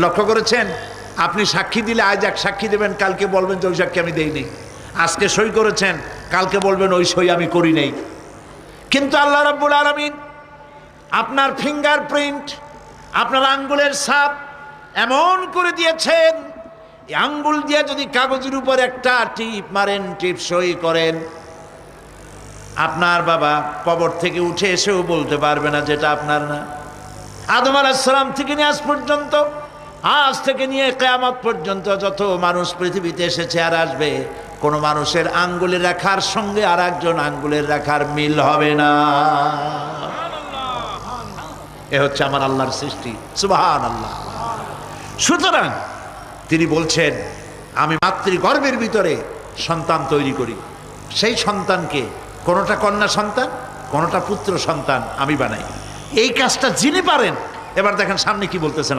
লক্ষ্য করেছেন? আপনি সাক্ষী দিলে আজ এক সাক্ষী দেবেন, কালকে বলবেন যে ওই সাক্ষী আমি দেই নেই। আজকে সই করেছেন, কালকে বলবেন ওই সই আমি করি নাই। কিন্তু আল্লাহ রাব্বুল আলামিন আপনার ফিঙ্গারপ্রিন্ট, আপনার আঙ্গুলের ছাপ এমন করে দিয়েছেন, এই আঙ্গুল দিয়ে যদি কাগজের উপর একটা টিপ মারেন, টিপ সই করেন, আপনার বাবা কবর থেকে উঠে এসেও বলতে পারবে না যেটা আপনার না। আদম আলাইহিস সালাম থেকে নিয়ে আজ পর্যন্ত, আজ থেকে নিয়ে কিয়ামত পর্যন্ত যত মানুষ পৃথিবীতে এসেছে আর আসবে, কোন মানুষের আঙ্গুলের রেখার সঙ্গে আর একজন আঙ্গুলের রেখার মিল হবে না। এ হচ্ছে আমার আল্লাহর সৃষ্টি, সুবহানাল্লাহ। সুতরাং তিনি বলছেন, আমি মাতৃগর্ভের ভিতরে সন্তান তৈরি করি, সেই সন্তানকে কোনোটা কন্যা সন্তান, কোনোটা পুত্র সন্তান আমি বানাই। এই কাজটা যিনি পারেন, এবার দেখেন সামনে কি বলতেছেন।